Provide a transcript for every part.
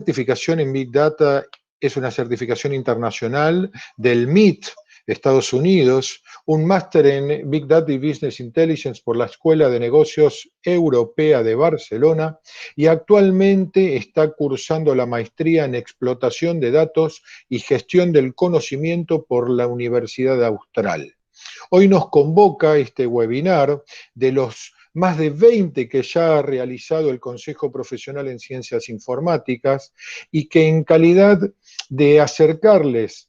certificación en Big Data es una certificación internacional del MIT de Estados Unidos, un máster en Big Data y Business Intelligence por la Escuela de Negocios Europea de Barcelona y actualmente está cursando la maestría en explotación de datos y gestión del conocimiento por la Universidad Austral. Hoy nos convoca este webinar de los más de 20 que ya ha realizado el Consejo Profesional en Ciencias Informáticas y que en calidad de acercarles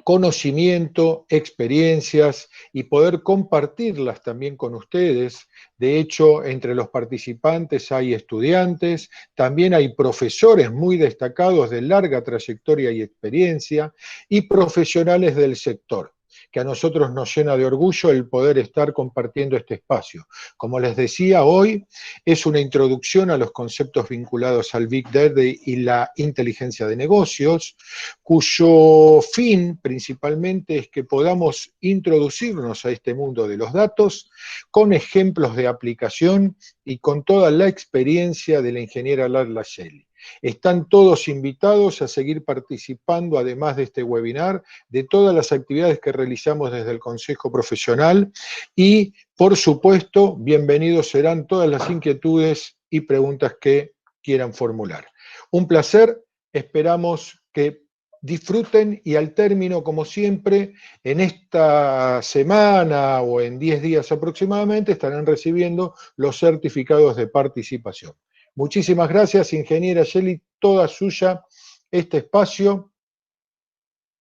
conocimiento, experiencias y poder compartirlas también con ustedes. De hecho, entre los participantes hay estudiantes, también hay profesores muy destacados de larga trayectoria y experiencia y profesionales del sector, que a nosotros nos llena de orgullo el poder estar compartiendo este espacio. Como les decía, hoy es una introducción a los conceptos vinculados al Big Data y la inteligencia de negocios, cuyo fin principalmente es que podamos introducirnos a este mundo de los datos con ejemplos de aplicación y con toda la experiencia de la ingeniera Laila Shelley. Están todos invitados a seguir participando, además de este webinar, de todas las actividades que realizamos desde el Consejo Profesional y, por supuesto, bienvenidos serán todas las inquietudes y preguntas que quieran formular. Un placer, esperamos que disfruten y al término, como siempre, en esta semana o en 10 días aproximadamente, estarán recibiendo los certificados de participación. Muchísimas gracias, ingeniera Shelley, toda suya este espacio.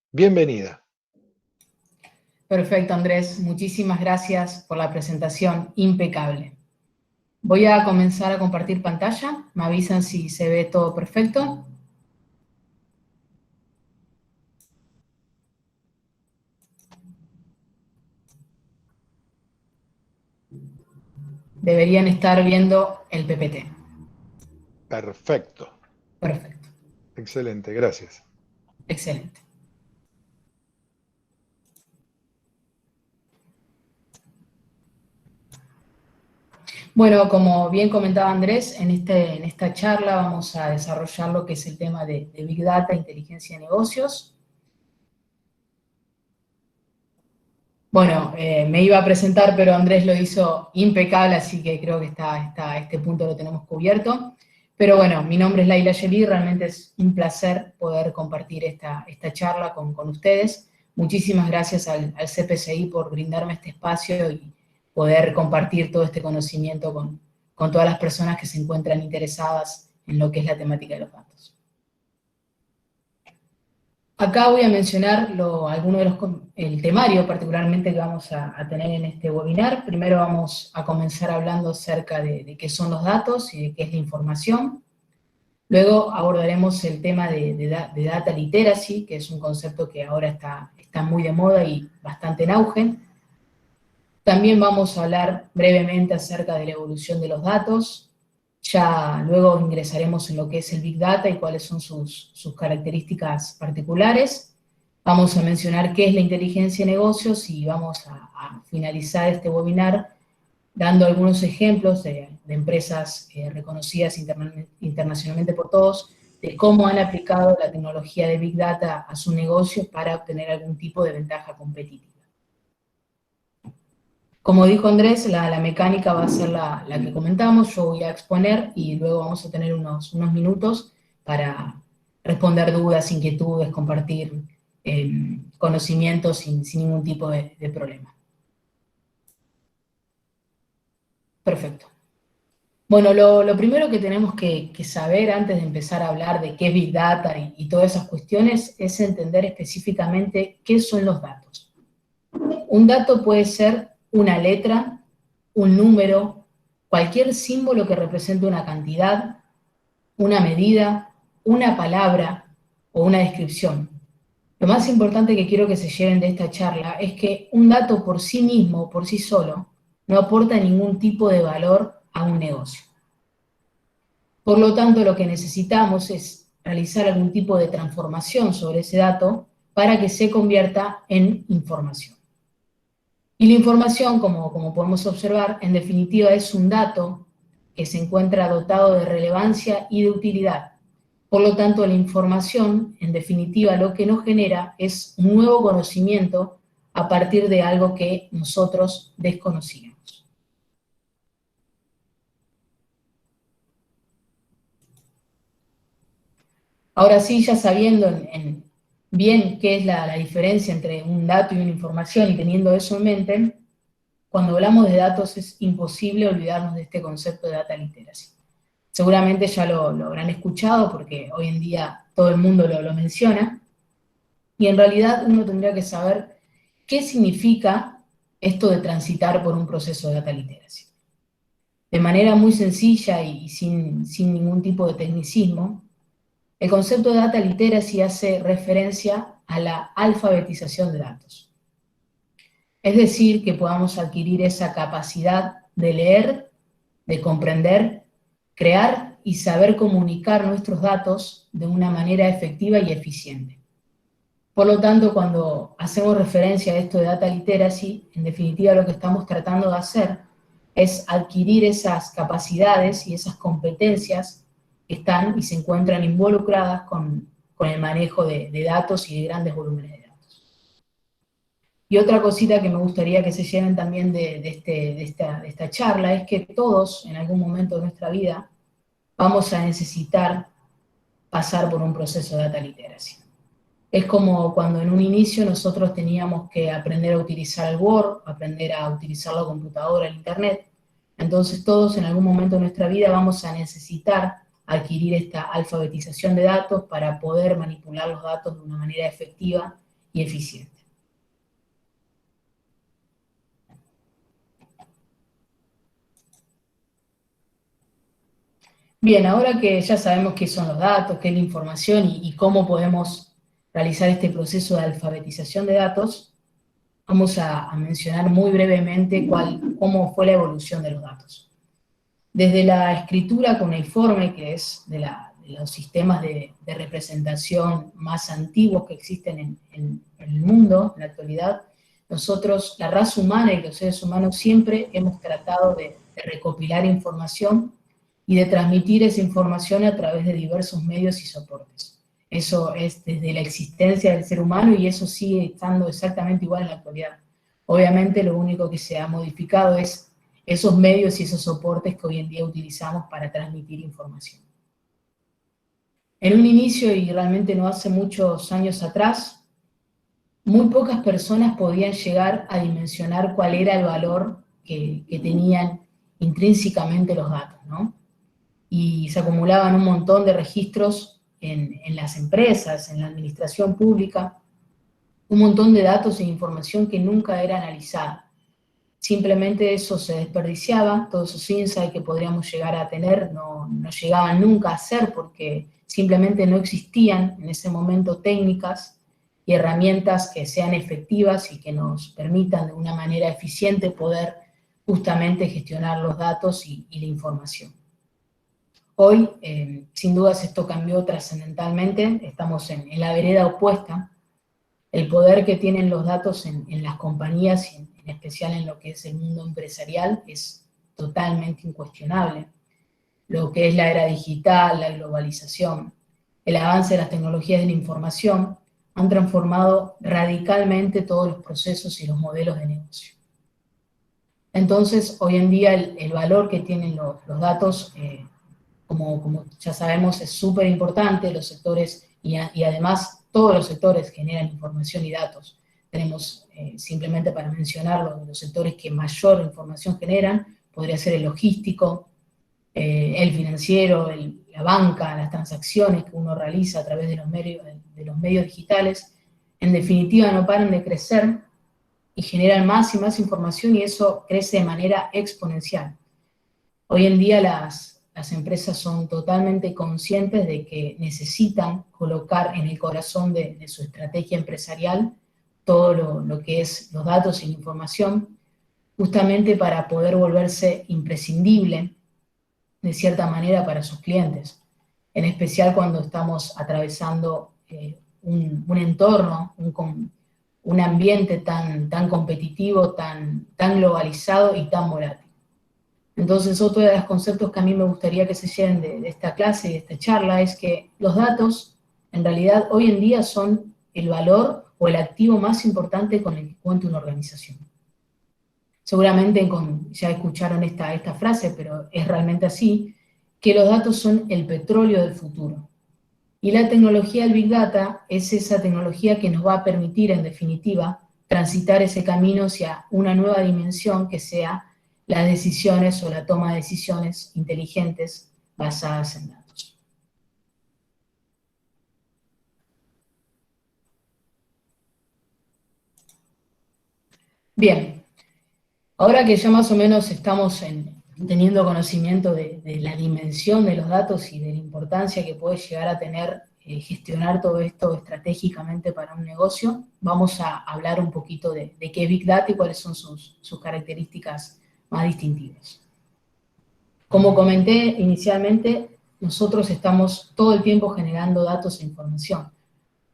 Bienvenida. Perfecto, Andrés. Muchísimas gracias por la presentación impecable. Voy a comenzar a compartir pantalla. Me avisan si se ve todo perfecto. Deberían estar viendo el PPT. Perfecto. Perfecto. Excelente, gracias. Excelente. Bueno, como bien comentaba Andrés, en esta charla vamos a desarrollar lo que es el tema de Big Data, inteligencia de negocios. Bueno, me iba a presentar, pero Andrés lo hizo impecable, así que creo que este punto lo tenemos cubierto. Pero bueno, mi nombre es Laila Shelley, realmente es un placer poder compartir esta charla con ustedes. Muchísimas gracias al CPCI por brindarme este espacio y poder compartir todo este conocimiento con todas las personas que se encuentran interesadas en lo que es la temática de los datos. Acá voy a mencionar el temario particularmente que vamos a tener en este webinar. Primero vamos a comenzar hablando acerca de qué son los datos y de qué es la información. Luego abordaremos el tema de data literacy, que es un concepto que ahora está muy de moda y bastante en auge. También vamos a hablar brevemente acerca de la evolución de los datos. Ya luego ingresaremos en lo que es el Big Data y cuáles son sus características particulares. Vamos a mencionar qué es la inteligencia de negocios y vamos a finalizar este webinar dando algunos ejemplos de empresas reconocidas internacionalmente por todos, de cómo han aplicado la tecnología de Big Data a su negocio para obtener algún tipo de ventaja competitiva. Como dijo Andrés, la mecánica va a ser la que comentamos, yo voy a exponer y luego vamos a tener unos minutos para responder dudas, inquietudes, compartir conocimientos sin ningún tipo de problema. Perfecto. Bueno, lo primero que tenemos que saber antes de empezar a hablar de qué es Big Data y todas esas cuestiones es entender específicamente qué son los datos. Un dato puede ser una letra, un número, cualquier símbolo que represente una cantidad, una medida, una palabra o una descripción. Lo más importante que quiero que se lleven de esta charla es que un dato por sí mismo, por sí solo, no aporta ningún tipo de valor a un negocio. Por lo tanto, lo que necesitamos es realizar algún tipo de transformación sobre ese dato para que se convierta en información. Y la información, como podemos observar, en definitiva es un dato que se encuentra dotado de relevancia y de utilidad. Por lo tanto, la información, en definitiva, lo que nos genera es un nuevo conocimiento a partir de algo que nosotros desconocíamos. Ahora sí, ya sabiendo bien qué es la diferencia entre un dato y una información y teniendo eso en mente, cuando hablamos de datos es imposible olvidarnos de este concepto de data literacy. Seguramente ya lo habrán escuchado porque hoy en día todo el mundo lo menciona, y en realidad uno tendría que saber qué significa esto de transitar por un proceso de data literacy. De manera muy sencilla y sin ningún tipo de tecnicismo, el concepto de data literacy hace referencia a la alfabetización de datos. Es decir, que podamos adquirir esa capacidad de leer, de comprender, crear y saber comunicar nuestros datos de una manera efectiva y eficiente. Por lo tanto, cuando hacemos referencia a esto de data literacy, en definitiva lo que estamos tratando de hacer es adquirir esas capacidades y esas competencias que están y se encuentran involucradas con el manejo de datos y de grandes volúmenes de datos. Y otra cosita que me gustaría que se lleven también de esta charla es que todos, en algún momento de nuestra vida, vamos a necesitar pasar por un proceso de data literacy. Es como cuando en un inicio nosotros teníamos que aprender a utilizar el Word, aprender a utilizar la computadora, el Internet. Entonces todos en algún momento de nuestra vida vamos a necesitar adquirir esta alfabetización de datos para poder manipular los datos de una manera efectiva y eficiente. Bien, ahora que ya sabemos qué son los datos, qué es la información y cómo podemos realizar este proceso de alfabetización de datos, vamos a mencionar muy brevemente cómo fue la evolución de los datos. Desde la escritura cuneiforme, que es de los sistemas de representación más antiguos que existen en el mundo en la actualidad, nosotros, la raza humana y los seres humanos, siempre hemos tratado de recopilar información y de transmitir esa información a través de diversos medios y soportes. Eso es desde la existencia del ser humano y eso sigue estando exactamente igual en la actualidad. Obviamente lo único que se ha modificado es esos medios y esos soportes que hoy en día utilizamos para transmitir información. En un inicio, y realmente no hace muchos años atrás, muy pocas personas podían llegar a dimensionar cuál era el valor que tenían intrínsecamente los datos, ¿no? Y se acumulaban un montón de registros en las empresas, en la administración pública, un montón de datos e información que nunca era analizada. Simplemente eso se desperdiciaba, todos esos insights que podríamos llegar a tener no llegaban nunca a ser porque simplemente no existían en ese momento técnicas y herramientas que sean efectivas y que nos permitan de una manera eficiente poder justamente gestionar los datos y la información. Hoy, sin dudas, esto cambió trascendentalmente, estamos en la vereda opuesta. El poder que tienen los datos en las compañías, y en especial en lo que es el mundo empresarial, es totalmente incuestionable. Lo que es la era digital, la globalización, el avance de las tecnologías de la información, han transformado radicalmente todos los procesos y los modelos de negocio. Entonces, hoy en día, el valor que tienen los datos, como ya sabemos, es súper importante. Los sectores, y además todos los sectores generan información y datos. Tenemos, simplemente para mencionarlo, los sectores que mayor información generan, podría ser el logístico, el financiero, la banca, las transacciones que uno realiza a través de los medios digitales. En definitiva, no paran de crecer y generan más y más información y eso crece de manera exponencial. Hoy en día las empresas son totalmente conscientes de que necesitan colocar en el corazón de su estrategia empresarial todo lo que es los datos y la información, justamente para poder volverse imprescindible de cierta manera para sus clientes, en especial cuando estamos atravesando un entorno, un ambiente tan competitivo, tan globalizado y tan volátil. Entonces, otro de los conceptos que a mí me gustaría que se lleven de esta clase y de esta charla es que los datos, en realidad, hoy en día son el valor o el activo más importante con el que cuenta una organización. Seguramente ya escucharon esta frase, pero es realmente así, que los datos son el petróleo del futuro. Y la tecnología del Big Data es esa tecnología que nos va a permitir, en definitiva, transitar ese camino hacia una nueva dimensión que sea las decisiones o la toma de decisiones inteligentes basadas en datos. Bien, ahora que ya más o menos estamos teniendo conocimiento de la dimensión de los datos y de la importancia que puede llegar a tener gestionar todo esto estratégicamente para un negocio, vamos a hablar un poquito de qué es Big Data y cuáles son sus características más distintivas. Como comenté inicialmente, nosotros estamos todo el tiempo generando datos e información.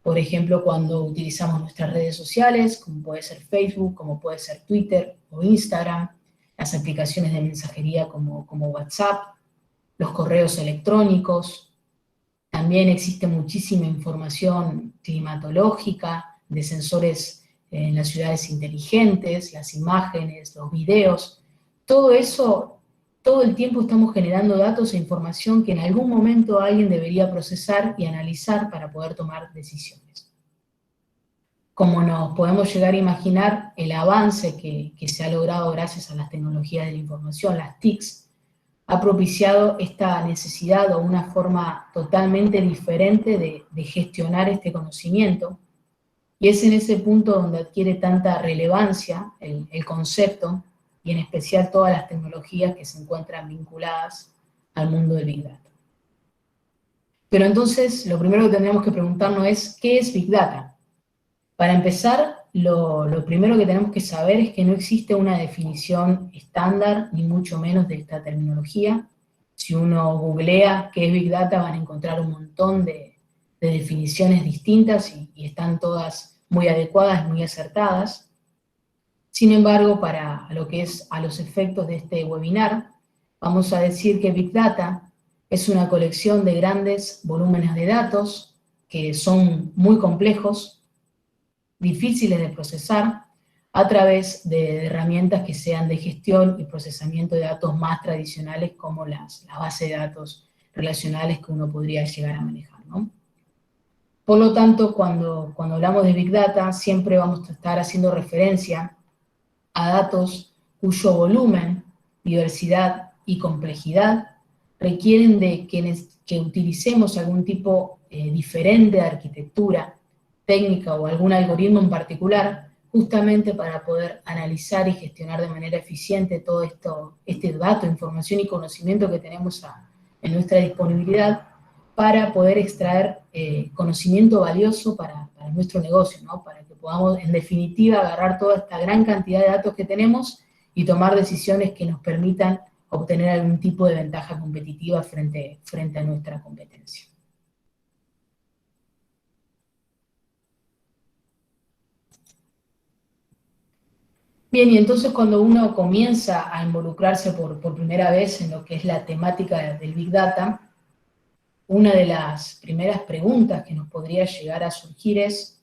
Por ejemplo, cuando utilizamos nuestras redes sociales, como puede ser Facebook, como puede ser Twitter o Instagram, las aplicaciones de mensajería como WhatsApp, los correos electrónicos. También existe muchísima información climatológica, de sensores en las ciudades inteligentes, las imágenes, los videos. Todo eso, todo el tiempo estamos generando datos e información que en algún momento alguien debería procesar y analizar para poder tomar decisiones. Como nos podemos llegar a imaginar, el avance que se ha logrado gracias a las tecnologías de la información, las TICs, ha propiciado esta necesidad o una forma totalmente diferente de gestionar este conocimiento, y es en ese punto donde adquiere tanta relevancia el concepto, y en especial todas las tecnologías que se encuentran vinculadas al mundo del Big Data. Pero entonces, lo primero que tendríamos que preguntarnos es, ¿qué es Big Data? Para empezar, lo primero que tenemos que saber es que no existe una definición estándar, ni mucho menos de esta terminología. Si uno googlea qué es Big Data, van a encontrar un montón de definiciones distintas y están todas muy adecuadas, muy acertadas. Sin embargo, para lo que es a los efectos de este webinar, vamos a decir que Big Data es una colección de grandes volúmenes de datos que son muy complejos, difíciles de procesar, a través de herramientas que sean de gestión y procesamiento de datos más tradicionales como las bases de datos relacionales que uno podría llegar a manejar, ¿no? Por lo tanto, cuando hablamos de Big Data, siempre vamos a estar haciendo referencia a datos cuyo volumen, diversidad y complejidad requieren de que utilicemos algún tipo diferente de arquitectura, técnica o algún algoritmo en particular, justamente para poder analizar y gestionar de manera eficiente todo este dato, información y conocimiento que tenemos en nuestra disponibilidad, para poder extraer conocimiento valioso para nuestro negocio, ¿no? Para que podamos, en definitiva, agarrar toda esta gran cantidad de datos que tenemos y tomar decisiones que nos permitan obtener algún tipo de ventaja competitiva frente a nuestra competencia. Bien, y entonces cuando uno comienza a involucrarse por primera vez en lo que es la temática del Big Data, una de las primeras preguntas que nos podría llegar a surgir es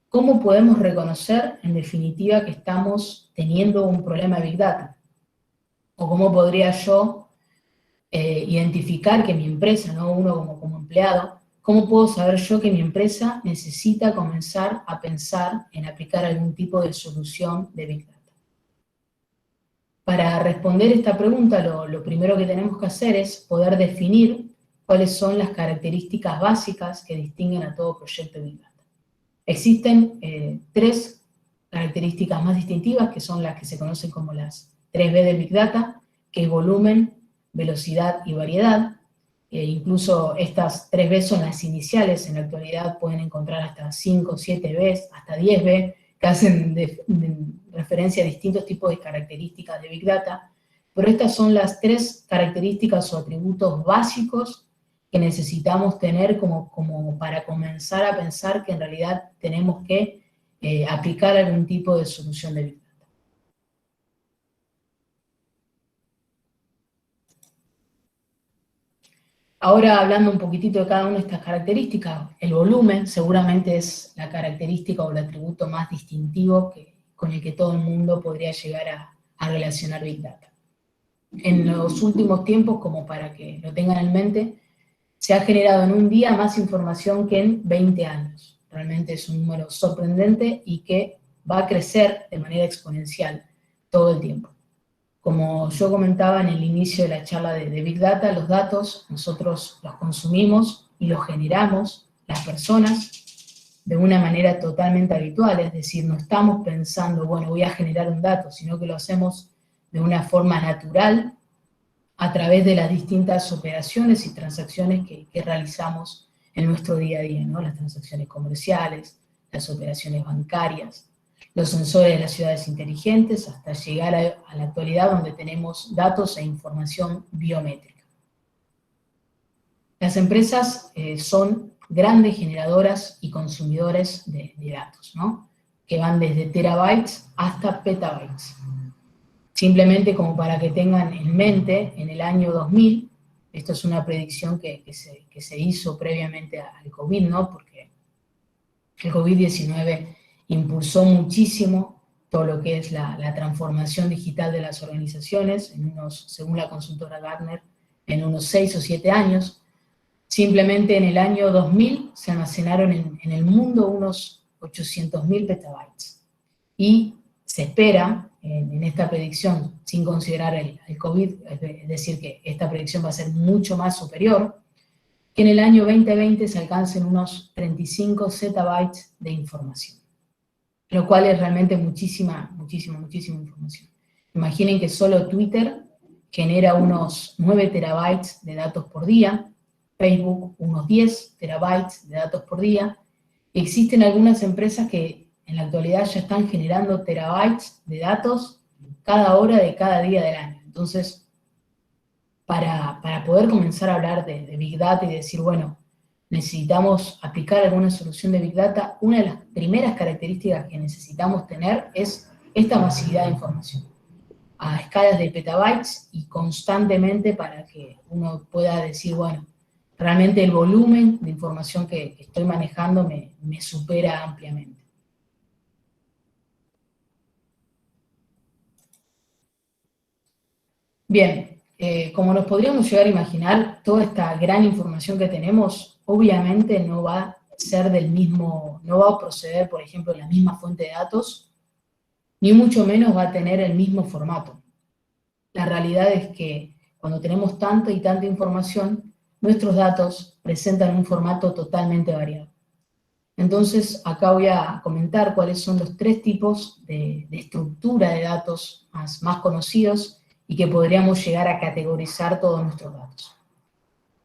¿cómo podemos reconocer, en definitiva, que estamos teniendo un problema de Big Data? ¿O cómo podría yo identificar que mi empresa, no uno como empleado, cómo puedo saber yo que mi empresa necesita comenzar a pensar en aplicar algún tipo de solución de Big Data? Para responder esta pregunta, lo primero que tenemos que hacer es poder definir cuáles son las características básicas que distinguen a todo proyecto de Big Data. Existen tres características más distintivas, que son las que se conocen como las 3B del Big Data, que es volumen, velocidad y variedad. Incluso estas 3B son las iniciales, en la actualidad pueden encontrar hasta 5, 7B, hasta 10B, que hacen referencia a distintos tipos de características de Big Data, pero estas son las tres características o atributos básicos que necesitamos tener como para comenzar a pensar que en realidad tenemos que aplicar algún tipo de solución de Big Data. Ahora, hablando un poquitito de cada una de estas características, el volumen seguramente es la característica o el atributo más distintivo con el que todo el mundo podría llegar a relacionar Big Data. En los últimos tiempos, como para que lo tengan en mente, se ha generado en un día más información que en 20 años. Realmente es un número sorprendente y que va a crecer de manera exponencial todo el tiempo. Como yo comentaba en el inicio de la charla de Big Data, los datos nosotros los consumimos y los generamos las personas de una manera totalmente habitual, es decir, no estamos pensando, bueno, voy a generar un dato, sino que lo hacemos de una forma natural a través de las distintas operaciones y transacciones que realizamos en nuestro día a día, ¿no? Las transacciones comerciales, las operaciones bancarias, los sensores de las ciudades inteligentes, hasta llegar a la actualidad donde tenemos datos e información biométrica. Las empresas son grandes generadoras y consumidores de datos, ¿no? Que van desde terabytes hasta petabytes. Simplemente como para que tengan en mente, en el año 2000, esto es una predicción que se hizo previamente al COVID, ¿no? Porque el COVID-19 impulsó muchísimo todo lo que es la transformación digital de las organizaciones, según la consultora Gartner, en unos 6 o 7 años. Simplemente en el año 2000 se almacenaron en el mundo unos 800.000 petabytes. Y se espera, en esta predicción, sin considerar el COVID, es decir, que esta predicción va a ser mucho más superior, que en el año 2020 se alcancen unos 35 zettabytes de información, lo cual es realmente muchísima información. Imaginen que solo Twitter genera unos 9 terabytes de datos por día, Facebook unos 10 terabytes de datos por día, y existen algunas empresas que en la actualidad ya están generando terabytes de datos cada hora de cada día del año. Entonces, para poder comenzar a hablar de Big Data y decir, bueno, necesitamos aplicar alguna solución de Big Data, una de las primeras características que necesitamos tener es esta masividad de información, a escalas de petabytes y constantemente para que uno pueda decir, bueno, realmente el volumen de información que estoy manejando me supera ampliamente. Bien, como nos podríamos llegar a imaginar, toda esta gran información que tenemos, obviamente no va a ser no va a proceder, por ejemplo, de la misma fuente de datos, ni mucho menos va a tener el mismo formato. La realidad es que cuando tenemos tanta y tanta información, nuestros datos presentan un formato totalmente variado. Entonces, acá voy a comentar cuáles son los 3 tipos de estructura de datos más conocidos y que podríamos llegar a categorizar todos nuestros datos.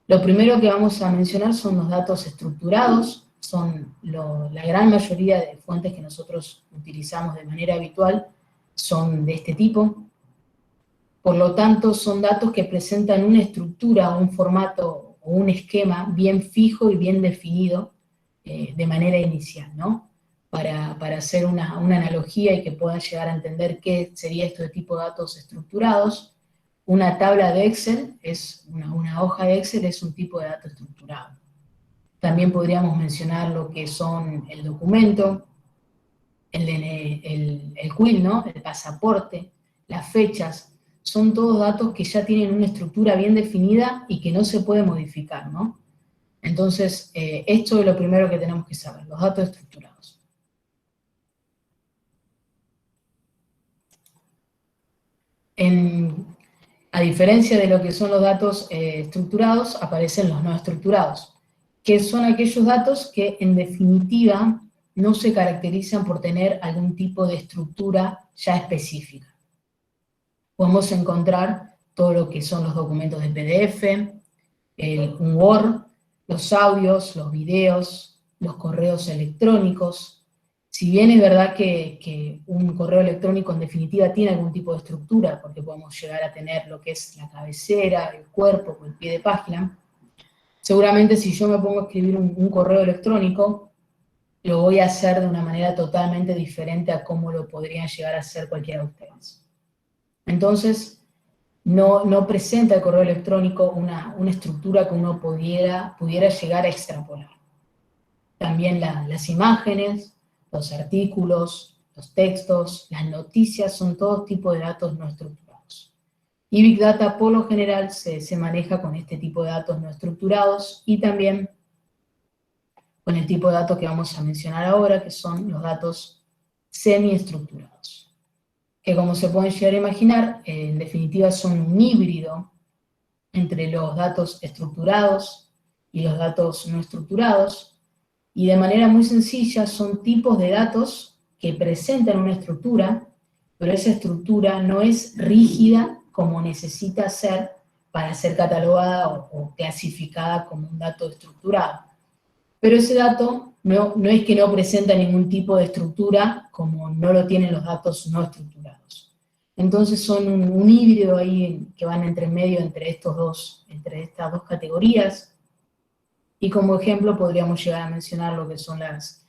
Lo primero que vamos a mencionar son los datos estructurados, son la gran mayoría de fuentes que nosotros utilizamos de manera habitual, son de este tipo. Por lo tanto, son datos que presentan una estructura, un formato o un esquema bien fijo y bien definido de manera inicial, ¿no? Para hacer una analogía y que puedan llegar a entender qué sería esto de tipo de datos estructurados, una tabla de Excel, una hoja de Excel es un tipo de dato estructurado. También podríamos mencionar lo que son el documento, el quill, ¿no? El pasaporte, las fechas, son todos datos que ya tienen una estructura bien definida y que no se puede modificar, ¿no? Entonces, esto es lo primero que tenemos que saber, los datos estructurados. A diferencia de lo que son los datos estructurados, aparecen los no estructurados, que son aquellos datos que en definitiva no se caracterizan por tener algún tipo de estructura ya específica. Podemos encontrar todo lo que son los documentos de PDF, un Word, los audios, los videos, los correos electrónicos. Si bien es verdad que un correo electrónico en definitiva tiene algún tipo de estructura, porque podemos llegar a tener lo que es la cabecera, el cuerpo o el pie de página, seguramente si yo me pongo a escribir un correo electrónico, lo voy a hacer de una manera totalmente diferente a cómo lo podrían llegar a hacer cualquiera de ustedes. Entonces, no presenta el correo electrónico una estructura que uno pudiera llegar a extrapolar. También las imágenes, los artículos, los textos, las noticias, son todo tipo de datos no estructurados. Y Big Data por lo general se maneja con este tipo de datos no estructurados y también con el tipo de datos que vamos a mencionar ahora, que son los datos semiestructurados. Que como se pueden llegar a imaginar, en definitiva son un híbrido entre los datos estructurados y los datos no estructurados, y de manera muy sencilla son tipos de datos que presentan una estructura, pero esa estructura no es rígida como necesita ser para ser catalogada o clasificada como un dato estructurado. Pero ese dato no es que no presenta ningún tipo de estructura como no lo tienen los datos no estructurados. Entonces son un híbrido ahí que van entre medio entre estas dos categorías. Y como ejemplo podríamos llegar a mencionar lo que son las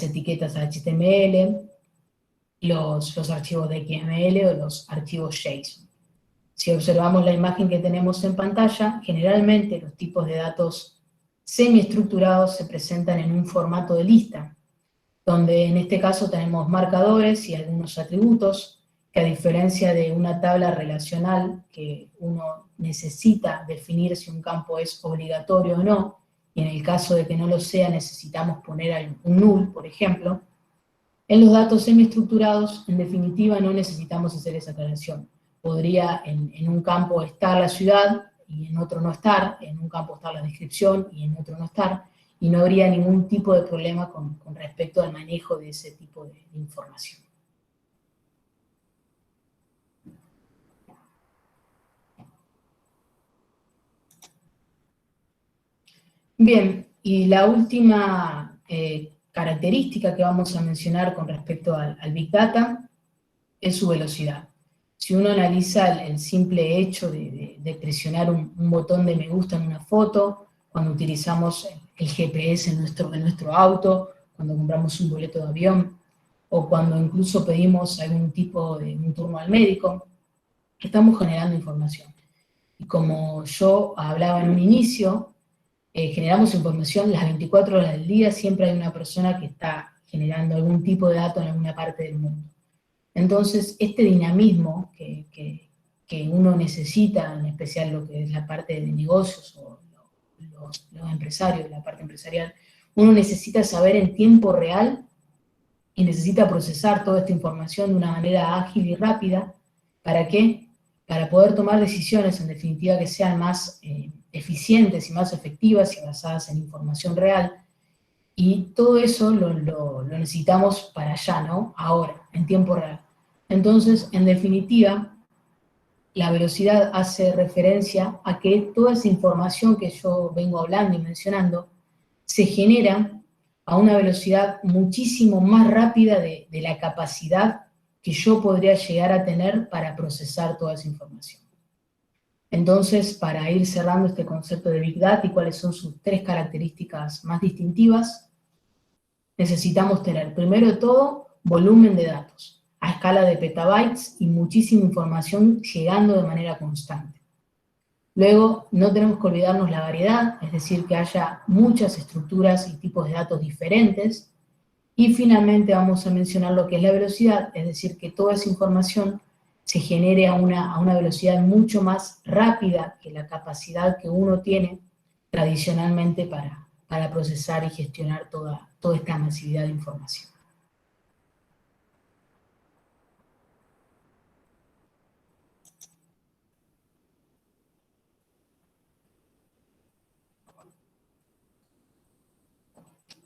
etiquetas HTML, los archivos de XML o los archivos JSON. Si observamos la imagen que tenemos en pantalla, generalmente los tipos de datos semiestructurados se presentan en un formato de lista, donde en este caso tenemos marcadores y algunos atributos, que a diferencia de una tabla relacional que uno necesita definir si un campo es obligatorio o no, y en el caso de que no lo sea necesitamos poner un null, por ejemplo, en los datos semiestructurados, en definitiva, no necesitamos hacer esa aclaración. Podría en un campo estar la ciudad y en otro no estar, en un campo estar la descripción y en otro no estar, y no habría ningún tipo de problema con respecto al manejo de ese tipo de información. Bien, y la última característica que vamos a mencionar con respecto al Big Data es su velocidad. Si uno analiza el simple hecho de presionar un botón de me gusta en una foto, cuando utilizamos el GPS en nuestro auto, cuando compramos un boleto de avión, o cuando incluso pedimos algún tipo de un turno al médico, estamos generando información. Y como yo hablaba en un inicio, generamos información las 24 horas del día, siempre hay una persona que está generando algún tipo de dato en alguna parte del mundo. Entonces, este dinamismo que uno necesita, en especial lo que es la parte de negocios o los empresarios, la parte empresarial, uno necesita saber en tiempo real y necesita procesar toda esta información de una manera ágil y rápida. ¿Para qué? Para poder tomar decisiones, en definitiva, que sean más eficientes y más efectivas y basadas en información real. Y todo eso lo necesitamos para allá, ¿no? Ahora, en tiempo real. Entonces, en definitiva, la velocidad hace referencia a que toda esa información que yo vengo hablando y mencionando se genera a una velocidad muchísimo más rápida de la capacidad que yo podría llegar a tener para procesar toda esa información. Entonces, para ir cerrando este concepto de Big Data y cuáles son sus tres características más distintivas, necesitamos tener, primero de todo, volumen de datos, a escala de petabytes y muchísima información llegando de manera constante. Luego, no tenemos que olvidarnos la variedad, es decir, que haya muchas estructuras y tipos de datos diferentes. Y finalmente vamos a mencionar lo que es la velocidad, es decir, que toda esa información se genere a una velocidad mucho más rápida que la capacidad que uno tiene tradicionalmente para procesar y gestionar toda esta masividad de información.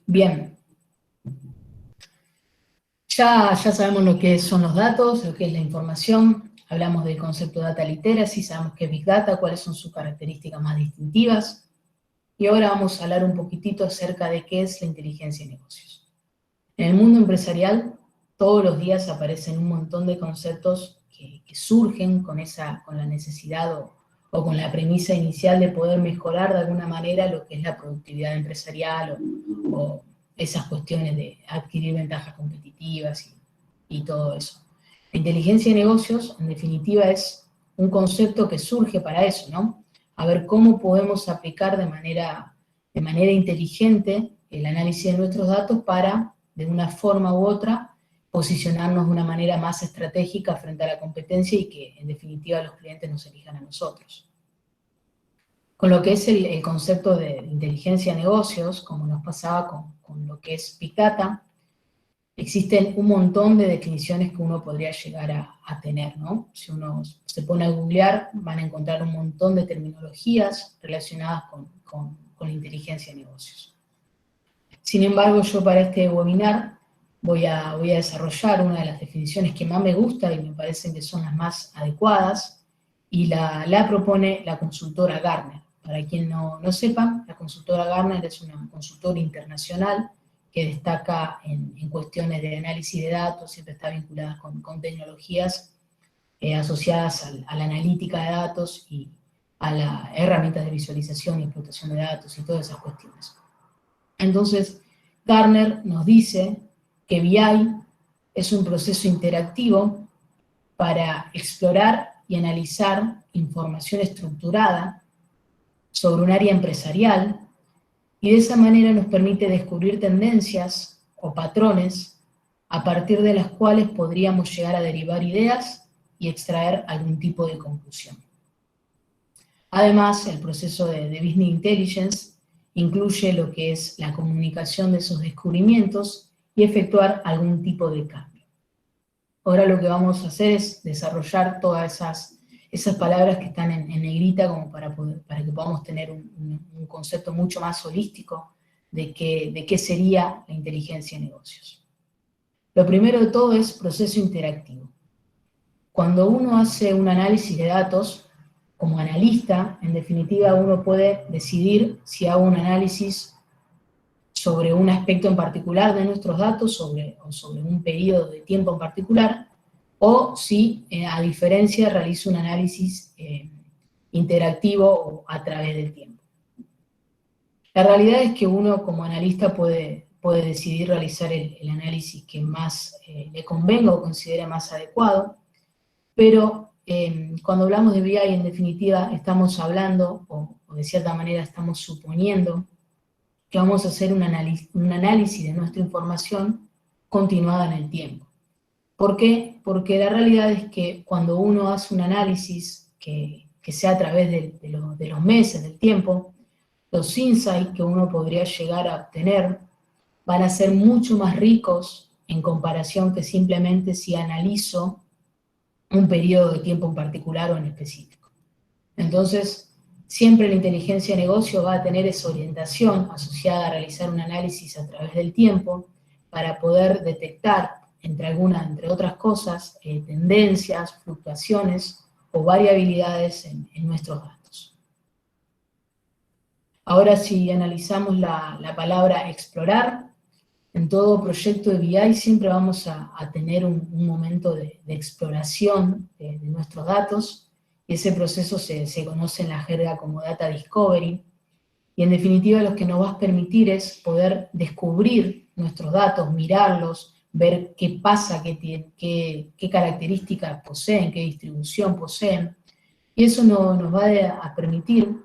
Bien, ya sabemos lo que son los datos, lo que es la información, hablamos del concepto de data literacy, sabemos qué es Big Data, cuáles son sus características más distintivas, y ahora vamos a hablar un poquitito acerca de qué es la inteligencia de negocios. En el mundo empresarial, todos los días aparecen un montón de conceptos que surgen con la necesidad o con la premisa inicial de poder mejorar de alguna manera lo que es la productividad empresarial o esas cuestiones de adquirir ventajas competitivas y todo eso. La inteligencia de negocios, en definitiva, es un concepto que surge para eso, ¿no? A ver cómo podemos aplicar de manera inteligente el análisis de nuestros datos para, de una forma u otra, posicionarnos de una manera más estratégica frente a la competencia y que, en definitiva, los clientes nos elijan a nosotros. Con lo que es el concepto de inteligencia de negocios, como nos pasaba con lo que es Big Data, existen un montón de definiciones que uno podría llegar a tener, ¿no? Si uno se pone a googlear, van a encontrar un montón de terminologías relacionadas con la inteligencia de negocios. Sin embargo, yo para este webinar voy a desarrollar una de las definiciones que más me gusta y me parecen que son las más adecuadas, y la propone la consultora Gartner. Para quien no sepa, la consultora Gartner es una consultora internacional que destaca en cuestiones de análisis de datos, siempre está vinculada con tecnologías asociadas a la analítica de datos y a las herramientas de visualización y explotación de datos y todas esas cuestiones. Entonces, Gartner nos dice que BI es un proceso interactivo para explorar y analizar información estructurada sobre un área empresarial, y de esa manera nos permite descubrir tendencias o patrones a partir de las cuales podríamos llegar a derivar ideas y extraer algún tipo de conclusión. Además, el proceso de Business Intelligence incluye lo que es la comunicación de esos descubrimientos y efectuar algún tipo de cambio. Ahora lo que vamos a hacer es desarrollar todas esas palabras que están en negrita como para que podamos tener un concepto mucho más holístico de qué sería la inteligencia de negocios. Lo primero de todo es proceso interactivo. Cuando uno hace un análisis de datos, como analista, en definitiva uno puede decidir si hago un análisis sobre un aspecto en particular de nuestros datos o sobre un periodo de tiempo en particular, o si, a diferencia, realizo un análisis interactivo o a través del tiempo. La realidad es que uno como analista puede decidir realizar el análisis que más le convenga o considere más adecuado, pero cuando hablamos de BI, en definitiva, estamos hablando, o de cierta manera estamos suponiendo, que vamos a hacer un análisis de nuestra información continuada en el tiempo. ¿Por qué? Porque la realidad es que cuando uno hace un análisis que sea a través de los meses, del tiempo, los insights que uno podría llegar a obtener van a ser mucho más ricos en comparación que simplemente si analizo un periodo de tiempo en particular o en específico. Entonces, siempre la inteligencia de negocio va a tener esa orientación asociada a realizar un análisis a través del tiempo para poder detectar, entre otras cosas, tendencias, fluctuaciones o variabilidades en nuestros datos. Ahora, si analizamos la palabra explorar, en todo proyecto de BI siempre vamos a tener un momento de exploración de nuestros datos, y ese proceso se conoce en la jerga como Data Discovery, y en definitiva lo que nos va a permitir es poder descubrir nuestros datos, mirarlos, ver qué pasa, qué características poseen, qué distribución poseen, y eso nos va a permitir,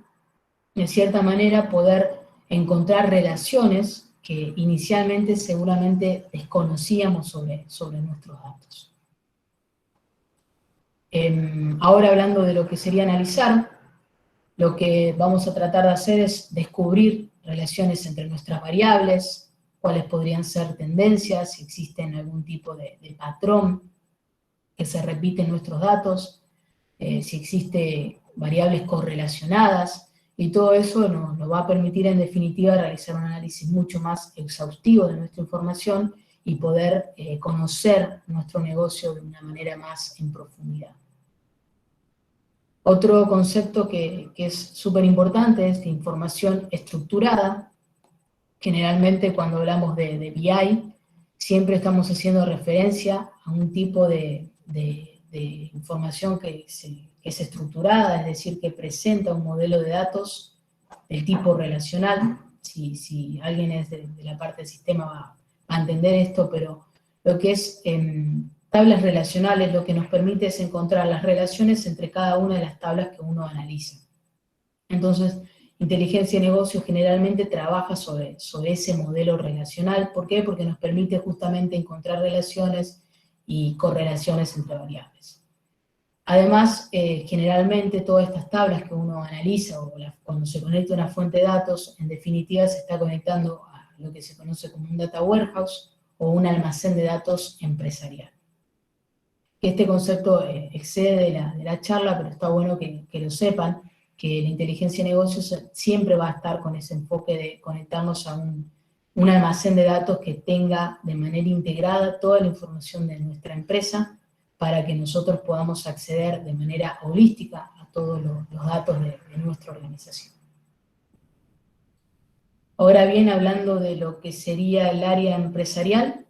de cierta manera, poder encontrar relaciones que inicialmente seguramente desconocíamos sobre nuestros datos. Ahora, hablando de lo que sería analizar, lo que vamos a tratar de hacer es descubrir relaciones entre nuestras variables, cuáles podrían ser tendencias, si existen algún tipo de patrón que se repite en nuestros datos, si existen variables correlacionadas, y todo eso nos va a permitir en definitiva realizar un análisis mucho más exhaustivo de nuestra información y poder conocer nuestro negocio de una manera más en profundidad. Otro concepto que es súper importante es la información estructurada. Generalmente cuando hablamos de BI, siempre estamos haciendo referencia a un tipo de información que es estructurada, es decir, que presenta un modelo de datos del tipo relacional. Si alguien es de la parte del sistema va a entender esto, pero lo que es Tablas relacionales lo que nos permite es encontrar las relaciones entre cada una de las tablas que uno analiza. Entonces, inteligencia de negocios generalmente trabaja sobre ese modelo relacional. ¿Por qué? Porque nos permite justamente encontrar relaciones y correlaciones entre variables. Además, generalmente todas estas tablas que uno analiza, o cuando se conecta a una fuente de datos, en definitiva se está conectando a lo que se conoce como un data warehouse o un almacén de datos empresarial. Este concepto excede de la charla, pero está bueno que lo sepan, que la inteligencia de negocios siempre va a estar con ese enfoque de conectarnos a un almacén de datos que tenga de manera integrada toda la información de nuestra empresa para que nosotros podamos acceder de manera holística a todos los datos de nuestra organización. Ahora bien, hablando de lo que sería el área empresarial,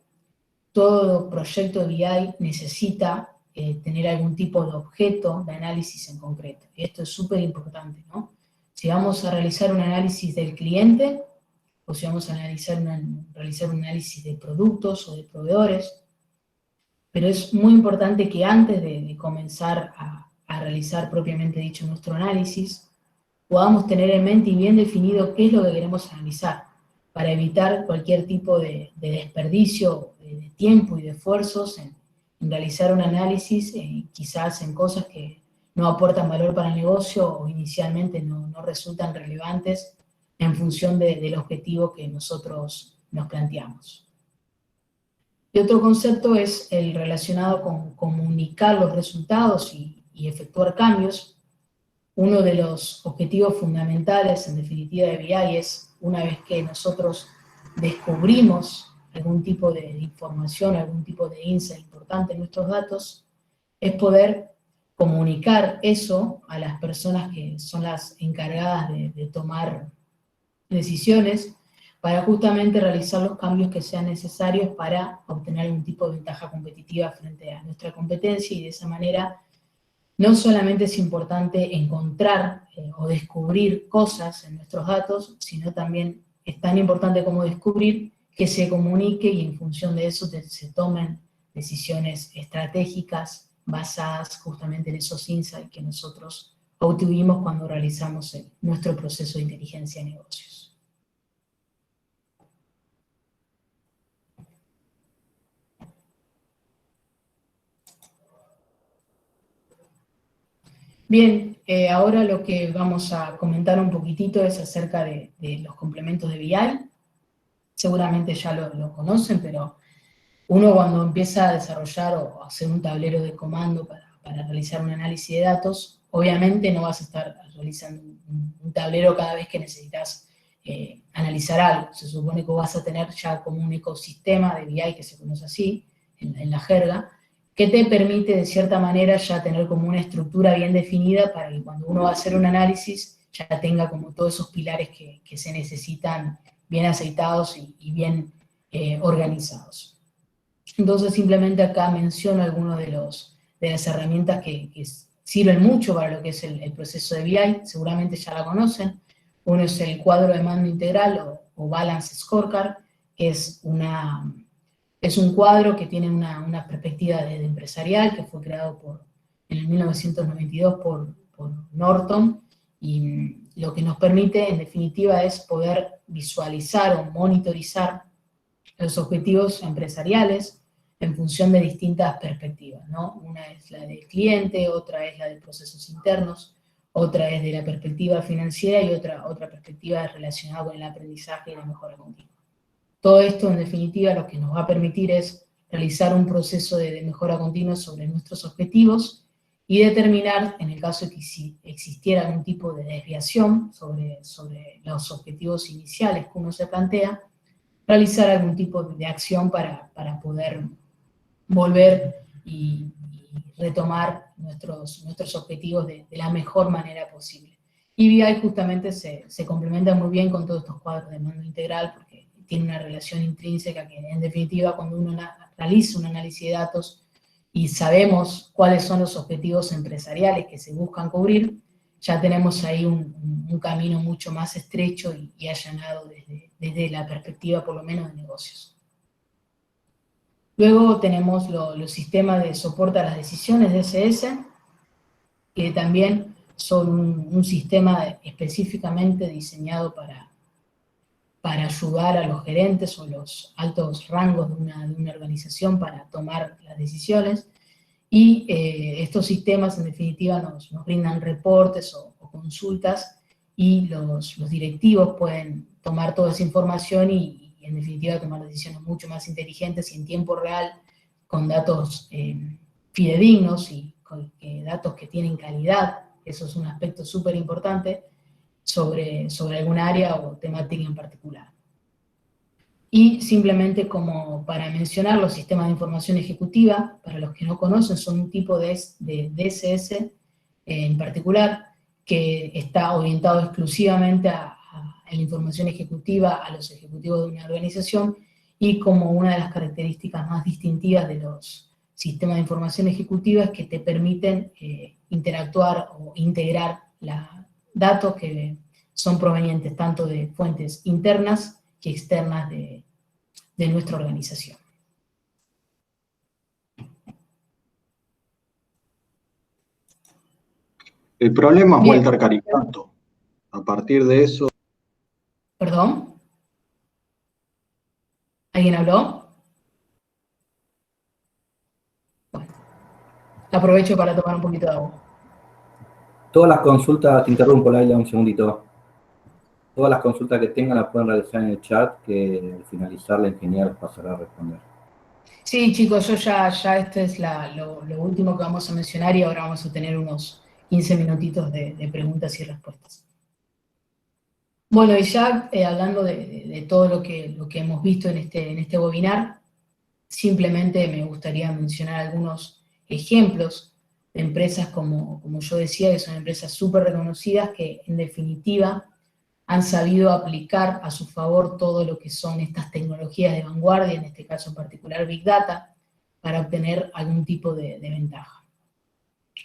todo proyecto de BI necesita tener algún tipo de objeto de análisis en concreto. Y esto es súper importante, ¿no? Si vamos a realizar un análisis del cliente, o si vamos a realizar un análisis de productos o de proveedores, pero es muy importante que antes de comenzar a realizar propiamente dicho nuestro análisis, podamos tener en mente y bien definido qué es lo que queremos analizar, para evitar cualquier tipo de desperdicio de tiempo y de esfuerzos en realizar un análisis, quizás en cosas que no aportan valor para el negocio o inicialmente no resultan relevantes en función del objetivo que nosotros nos planteamos. Y otro concepto es el relacionado con comunicar los resultados y efectuar cambios. Uno de los objetivos fundamentales, en definitiva, de BI es, una vez que nosotros descubrimos algún tipo de información, algún tipo de insight importante en nuestros datos, es poder comunicar eso a las personas que son las encargadas de tomar decisiones para justamente realizar los cambios que sean necesarios para obtener algún tipo de ventaja competitiva frente a nuestra competencia, y de esa manera no solamente es importante encontrar o descubrir cosas en nuestros datos, sino también es tan importante como descubrir que se comunique y en función de eso se tomen decisiones estratégicas basadas justamente en esos insights que nosotros obtuvimos cuando realizamos nuestro proceso de inteligencia de negocios. Bien, ahora lo que vamos a comentar un poquitito es acerca de los complementos de BI. Seguramente ya lo conocen, pero uno cuando empieza a desarrollar o a hacer un tablero de comando para realizar un análisis de datos, obviamente no vas a estar realizando un tablero cada vez que necesitas analizar algo. Se supone que vas a tener ya como un ecosistema de BI, que se conoce así, en la jerga, que te permite de cierta manera ya tener como una estructura bien definida para que cuando uno va a hacer un análisis ya tenga como todos esos pilares que se necesitan bien aceitados y bien organizados. Entonces simplemente acá menciono algunos de las herramientas que sirven mucho para lo que es el proceso de BI, seguramente ya la conocen. Uno es el cuadro de mando integral o Balance Scorecard, que es un cuadro que tiene una perspectiva de empresarial, que fue creado en el 1992 por Norton, y lo que nos permite, en definitiva, es poder visualizar o monitorizar los objetivos empresariales en función de distintas perspectivas, ¿no? Una es la del cliente, otra es la de procesos internos, otra es de la perspectiva financiera y otra perspectiva relacionada con el aprendizaje y la mejora continua. Todo esto, en definitiva, lo que nos va a permitir es realizar un proceso de mejora continua sobre nuestros objetivos y determinar, en el caso de que si existiera algún tipo de desviación sobre los objetivos iniciales que uno se plantea, realizar algún tipo de acción para poder volver y retomar nuestros objetivos de la mejor manera posible. Y BI justamente se complementa muy bien con todos estos cuadros de mando integral porque tiene una relación intrínseca que, en definitiva, cuando uno realiza un análisis de datos y sabemos cuáles son los objetivos empresariales que se buscan cubrir, ya tenemos ahí un camino mucho más estrecho y allanado desde la perspectiva, por lo menos, de negocios. Luego tenemos los sistemas de soporte a las decisiones, DSS, que también son un sistema específicamente diseñado para ayudar a los gerentes o los altos rangos de una organización para tomar las decisiones. Y estos sistemas, en definitiva, nos brindan reportes o consultas, y los directivos pueden tomar toda esa información y, en definitiva, tomar decisiones mucho más inteligentes y en tiempo real, con datos fidedignos y con datos que tienen calidad. Eso es un aspecto súper importante sobre alguna área o temática en particular. Y simplemente como para mencionar, los sistemas de información ejecutiva, para los que no conocen, son un tipo de DSS en particular, que está orientado exclusivamente a la información ejecutiva, a los ejecutivos de una organización, y como una de las características más distintivas de los sistemas de información ejecutiva es que te permiten interactuar o integrar datos que son provenientes tanto de fuentes internas que externas de nuestra organización. El problema es Bien. Walter Caricato. A partir de eso... ¿Perdón? ¿Alguien habló? Bueno, aprovecho para tomar un poquito de agua. Todas las consultas, te interrumpo, Laila, un segundito. Todas las consultas que tengan las pueden realizar en el chat, que al finalizar la ingeniera pasará a responder. Sí, chicos, yo ya esto es lo último que vamos a mencionar, y ahora vamos a tener unos 15 minutitos de preguntas y respuestas. Bueno, y ya hablando de todo lo que hemos visto en este webinar, simplemente me gustaría mencionar algunos ejemplos de empresas, como yo decía, que son empresas súper reconocidas, que en definitiva han sabido aplicar a su favor todo lo que son estas tecnologías de vanguardia, en este caso en particular Big Data, para obtener algún tipo de ventaja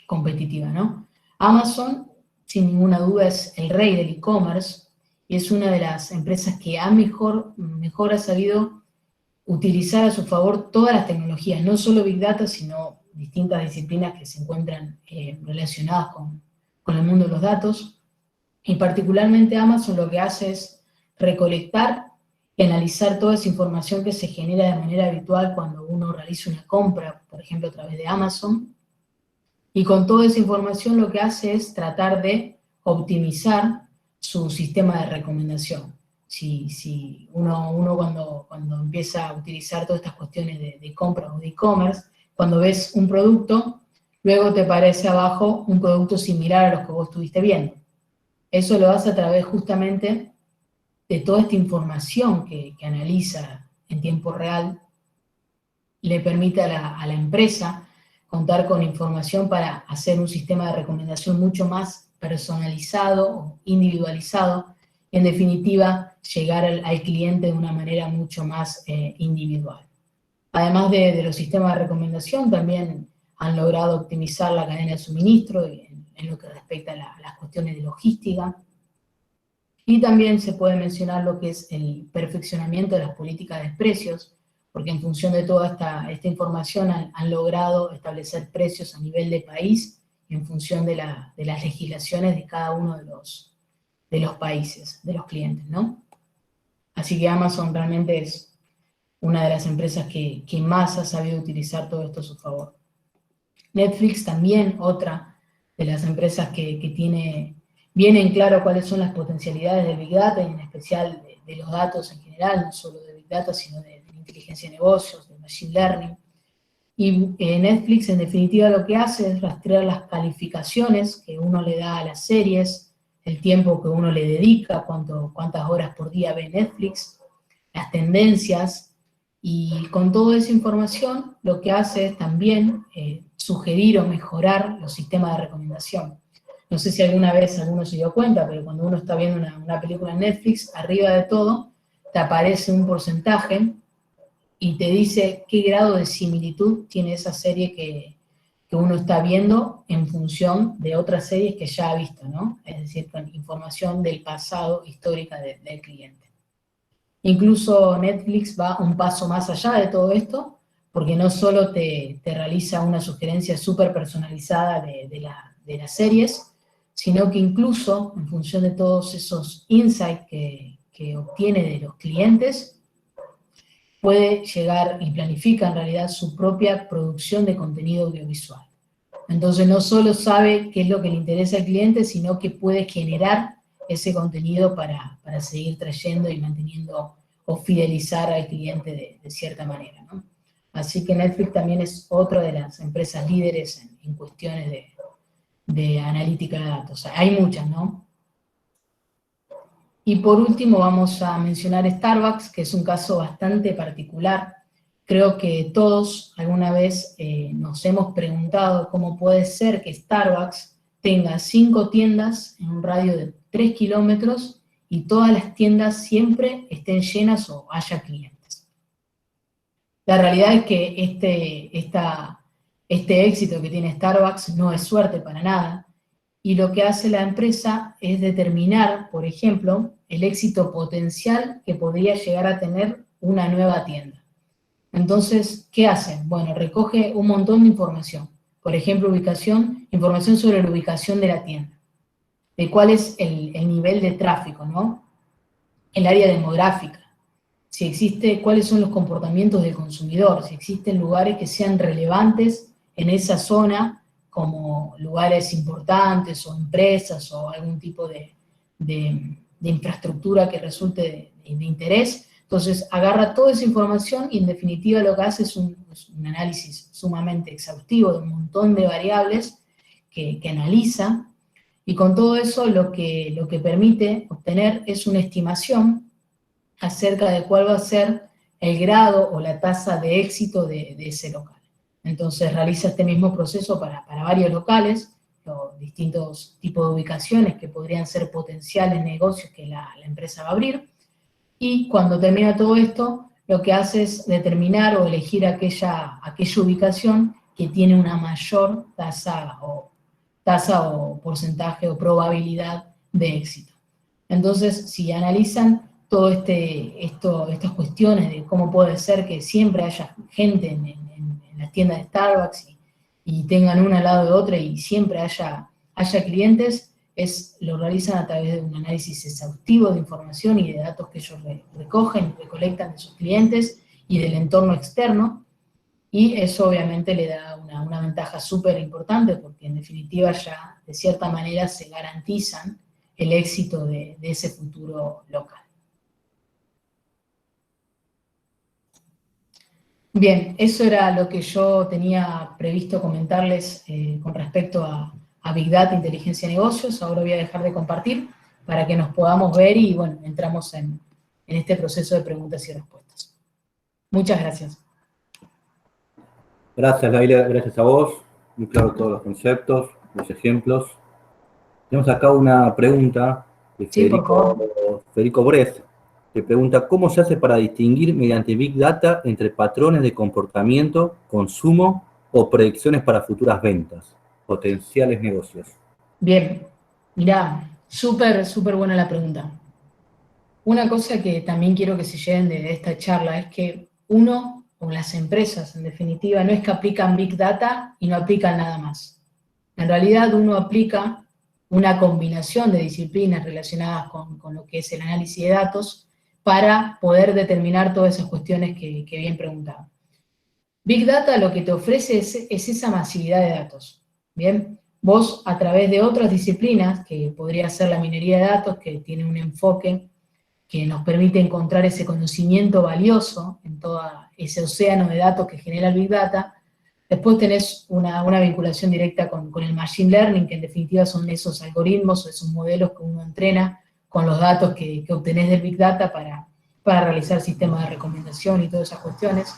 competitiva, ¿no? Amazon, sin ninguna duda, es el rey del e-commerce, y es una de las empresas que mejor ha sabido utilizar a su favor todas las tecnologías, no solo Big Data, sino distintas disciplinas que se encuentran relacionadas con el mundo de los datos. Y particularmente Amazon lo que hace es recolectar y analizar toda esa información que se genera de manera habitual cuando uno realiza una compra, por ejemplo, a través de Amazon. Y con toda esa información lo que hace es tratar de optimizar su sistema de recomendación. Si uno cuando empieza a utilizar todas estas cuestiones de compra o de e-commerce, cuando ves un producto, luego te aparece abajo un producto similar a los que vos estuviste viendo. Eso lo hace a través justamente de toda esta información que analiza en tiempo real, le permite a la empresa contar con información para hacer un sistema de recomendación mucho más personalizado o individualizado, y en definitiva llegar al cliente de una manera mucho más individual. Además de los sistemas de recomendación, también han logrado optimizar la cadena de suministro en lo que respecta a las cuestiones de logística. Y también se puede mencionar lo que es el perfeccionamiento de las políticas de precios, porque en función de toda esta información han logrado establecer precios a nivel de país en función de las legislaciones de cada uno de los países, de los clientes, ¿no? Así que Amazon realmente es una de las empresas que más ha sabido utilizar todo esto a su favor. Netflix también, otra de las empresas que tiene bien en claro cuáles son las potencialidades de Big Data, y en especial de los datos en general, no solo de Big Data, sino de inteligencia de negocios, de Machine Learning. Y Netflix, en definitiva, lo que hace es rastrear las calificaciones que uno le da a las series, el tiempo que uno le dedica, cuántas horas por día ve Netflix, las tendencias, y con toda esa información lo que hace es también sugerir o mejorar los sistemas de recomendación. No sé si alguna vez alguno se dio cuenta, pero cuando uno está viendo una película en Netflix, arriba de todo te aparece un porcentaje y te dice qué grado de similitud tiene esa serie que uno está viendo en función de otras series que ya ha visto, ¿no? Es decir, con información del pasado histórica del cliente. Incluso Netflix va un paso más allá de todo esto, porque no solo te realiza una sugerencia súper personalizada de las series, sino que incluso en función de todos esos insights que obtiene de los clientes, puede llegar y planifica en realidad su propia producción de contenido audiovisual. Entonces no solo sabe qué es lo que le interesa al cliente, sino que puede generar ese contenido para seguir trayendo y manteniendo o fidelizar al cliente de cierta manera, ¿no? Así que Netflix también es otra de las empresas líderes en cuestiones de analítica de datos. Hay muchas, ¿no? Y por último vamos a mencionar Starbucks, que es un caso bastante particular. Creo que todos alguna vez nos hemos preguntado cómo puede ser que Starbucks tenga 5 tiendas en un radio de 3 kilómetros y todas las tiendas siempre estén llenas o haya clientes. La realidad es que este éxito que tiene Starbucks no es suerte para nada, y lo que hace la empresa es determinar, por ejemplo, el éxito potencial que podría llegar a tener una nueva tienda. Entonces, ¿qué hacen? Bueno, recoge un montón de información. Por ejemplo, información sobre la ubicación de la tienda, de cuál es el nivel de tráfico, ¿no? El área demográfica, si existe, cuáles son los comportamientos del consumidor, si existen lugares que sean relevantes en esa zona, como lugares importantes o empresas o algún tipo de infraestructura que resulte de interés. Entonces agarra toda esa información y en definitiva lo que hace es un análisis sumamente exhaustivo de un montón de variables que analiza, y con todo eso lo que permite obtener es una estimación acerca de cuál va a ser el grado o la tasa de éxito de ese local. Entonces realiza este mismo proceso para varios locales, los distintos tipos de ubicaciones que podrían ser potenciales negocios que la empresa va a abrir, y cuando termina todo esto, lo que hace es determinar o elegir aquella ubicación que tiene una mayor tasa o porcentaje o probabilidad de éxito. Entonces, si analizan todas estas cuestiones de cómo puede ser que siempre haya gente en las tiendas de Starbucks y tengan una al lado de otra y siempre haya clientes, lo realizan a través de un análisis exhaustivo de información y de datos que ellos recogen y recolectan de sus clientes y del entorno externo, y eso obviamente le da una ventaja súper importante porque en definitiva ya de cierta manera se garantizan el éxito de ese futuro local. Bien, eso era lo que yo tenía previsto comentarles con respecto a Big Data, inteligencia de negocios. Ahora voy a dejar de compartir para que nos podamos ver y bueno, entramos en este proceso de preguntas y respuestas. Muchas gracias. Gracias, Laila, gracias a vos. Muy claro todos los conceptos, los ejemplos. Tenemos acá una pregunta de Sí, por favor. Federico Brez, que pregunta: ¿cómo se hace para distinguir mediante Big Data entre patrones de comportamiento, consumo o predicciones para futuras ventas, potenciales negocios? Bien, mirá, súper buena la pregunta. Una cosa que también quiero que se lleven de esta charla es que uno, o las empresas en definitiva, no es que aplican Big Data y no aplican nada más. En realidad uno aplica una combinación de disciplinas relacionadas con lo que es el análisis de datos para poder determinar todas esas cuestiones que bien preguntaba. Big Data lo que te ofrece es esa masividad de datos, ¿bien? Vos, a través de otras disciplinas, que podría ser la minería de datos, que tiene un enfoque que nos permite encontrar ese conocimiento valioso en todo ese océano de datos que genera el Big Data. Después tenés una vinculación directa con el Machine Learning, que en definitiva son esos algoritmos o esos modelos que uno entrena con los datos que obtenés del Big Data para realizar sistemas de recomendación y todas esas cuestiones.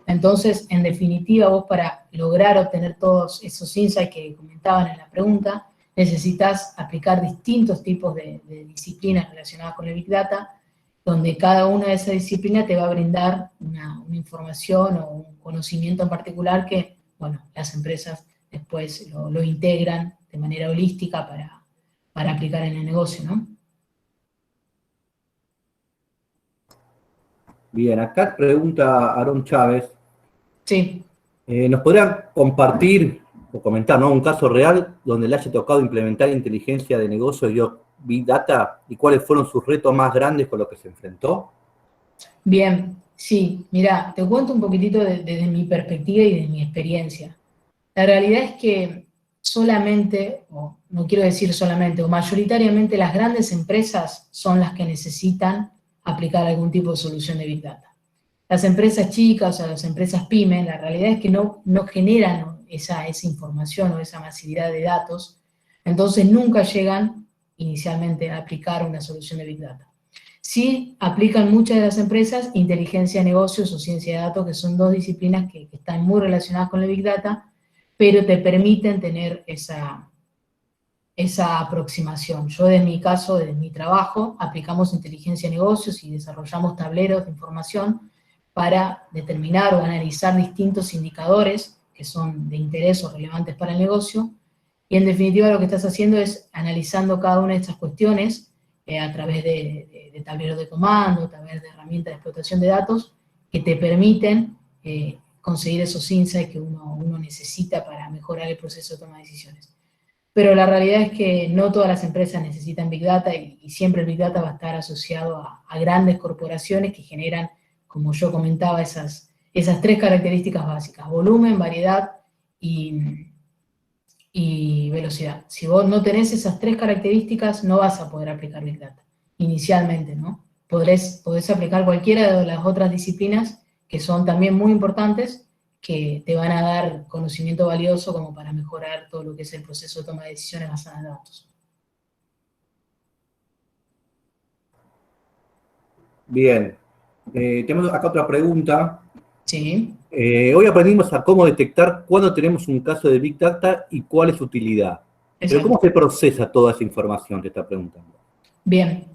Entonces, en definitiva, vos para lograr obtener todos esos insights que comentaban en la pregunta, necesitas aplicar distintos tipos de disciplinas relacionadas con el Big Data, donde cada una de esas disciplinas te va a brindar una información o un conocimiento en particular que, bueno, las empresas después lo integran de manera holística para aplicar en el negocio, ¿no? Bien, acá pregunta Aaron Chávez, Sí. ¿Nos podrían compartir o comentar, ¿no?, un caso real donde le haya tocado implementar inteligencia de negocio y Big Data y cuáles fueron sus retos más grandes con los que se enfrentó? Bien, sí, mira, te cuento un poquitito desde mi perspectiva y de mi experiencia. La realidad es que solamente, o no quiero decir solamente, o mayoritariamente las grandes empresas son las que necesitan aplicar algún tipo de solución de Big Data. Las empresas chicas o las empresas pymes, la realidad es que no generan esa información o esa masividad de datos, entonces nunca llegan inicialmente a aplicar una solución de Big Data. Sí aplican muchas de las empresas inteligencia de negocios o ciencia de datos, que son dos disciplinas que están muy relacionadas con el Big Data, pero te permiten tener esa aproximación. Yo, en mi caso, en mi trabajo, aplicamos inteligencia de negocios y desarrollamos tableros de información para determinar o analizar distintos indicadores que son de interés o relevantes para el negocio, y en definitiva lo que estás haciendo es analizando cada una de estas cuestiones a través de tableros de comando, a través de herramientas de explotación de datos que te permiten conseguir esos insights que uno necesita para mejorar el proceso de toma de decisiones. Pero la realidad es que no todas las empresas necesitan Big Data y siempre el Big Data va a estar asociado a grandes corporaciones que generan, como yo comentaba, esas tres características básicas: volumen, variedad y velocidad. Si vos no tenés esas tres características, no vas a poder aplicar Big Data, inicialmente, ¿no? Podés aplicar cualquiera de las otras disciplinas que son también muy importantes, que te van a dar conocimiento valioso como para mejorar todo lo que es el proceso de toma de decisiones basada en datos. Bien. Tenemos acá otra pregunta. Sí. Hoy aprendimos a cómo detectar cuándo tenemos un caso de Big Data y cuál es su utilidad. Pero ¿cómo se procesa toda esa información que está preguntando? Bien.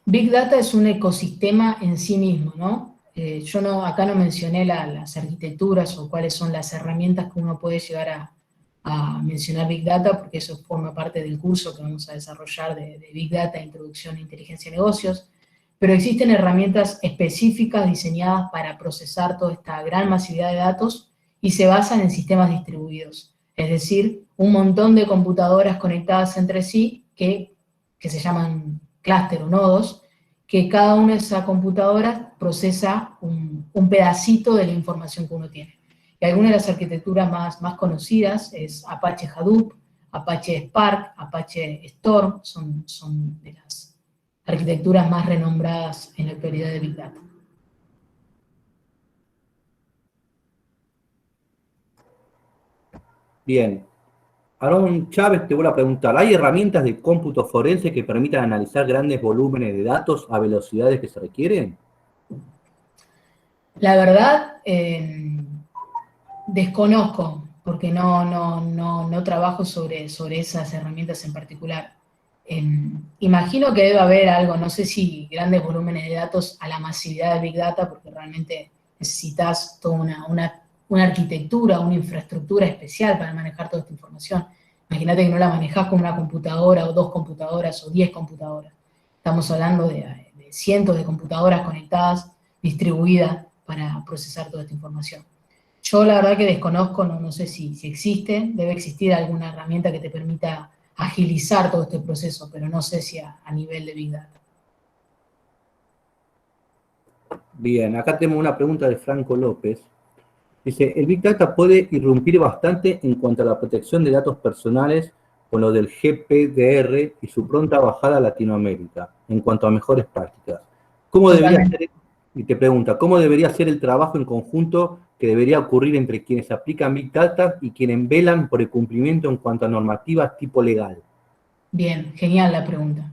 Big Data es un ecosistema en sí mismo, ¿no? Yo acá no mencioné las arquitecturas o cuáles son las herramientas que uno puede llegar a mencionar Big Data, porque eso forma parte del curso que vamos a desarrollar de Big Data, Introducción a Inteligencia de Negocios, pero existen herramientas específicas diseñadas para procesar toda esta gran masividad de datos y se basan en sistemas distribuidos, es decir, un montón de computadoras conectadas entre sí que se llaman clúster o nodos, que cada una de esas computadoras procesa un pedacito de la información que uno tiene. Y algunas de las arquitecturas más conocidas es Apache Hadoop, Apache Spark, Apache Storm, son de las arquitecturas más renombradas en la actualidad de Big Data. Bien. Aaron Chávez te vuelve a preguntar, ¿hay herramientas de cómputo forense que permitan analizar grandes volúmenes de datos a velocidades que se requieren? La verdad, desconozco, porque no trabajo sobre esas herramientas en particular. Imagino que debe haber algo, no sé si grandes volúmenes de datos a la masividad de Big Data, porque realmente necesitas toda una arquitectura, una infraestructura especial para manejar toda esta información. Imagínate que no la manejás con una computadora o 2 computadoras o 10 computadoras. Estamos hablando de cientos de computadoras conectadas, distribuidas para procesar toda esta información. Yo la verdad que desconozco, no sé si existe, debe existir alguna herramienta que te permita agilizar todo este proceso, pero no sé si a nivel de Big Data. Bien, acá tenemos una pregunta de Franco López. Dice, el Big Data puede irrumpir bastante en cuanto a la protección de datos personales con lo del GPDR y su pronta bajada a Latinoamérica, en cuanto a mejores prácticas. ¿Cómo debería ser, y te pregunta, cómo debería ser el trabajo en conjunto que debería ocurrir entre quienes aplican Big Data y quienes velan por el cumplimiento en cuanto a normativas tipo legal? Bien, genial la pregunta.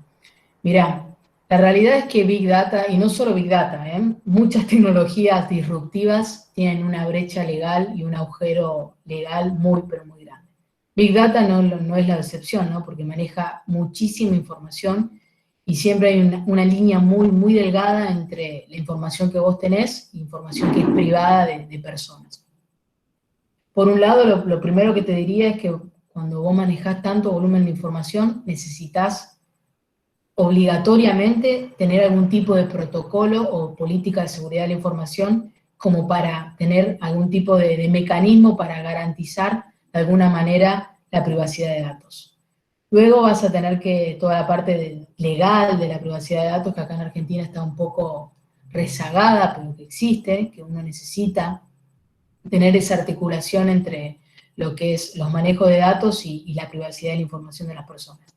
Mirá, la realidad es que Big Data, y no solo Big Data, muchas tecnologías disruptivas tienen una brecha legal y un agujero legal muy, pero muy grande. Big Data no es la excepción, ¿no? Porque maneja muchísima información y siempre hay una línea muy, muy delgada entre la información que vos tenés e información que es privada de personas. Por un lado, lo primero que te diría es que cuando vos manejás tanto volumen de información, necesitas obligatoriamente tener algún tipo de protocolo o política de seguridad de la información como para tener algún tipo de mecanismo para garantizar de alguna manera la privacidad de datos. Luego vas a tener que toda la parte legal de la privacidad de datos, que acá en Argentina está un poco rezagada, pero que existe, que uno necesita tener esa articulación entre lo que es los manejos de datos y la privacidad de la información de las personas.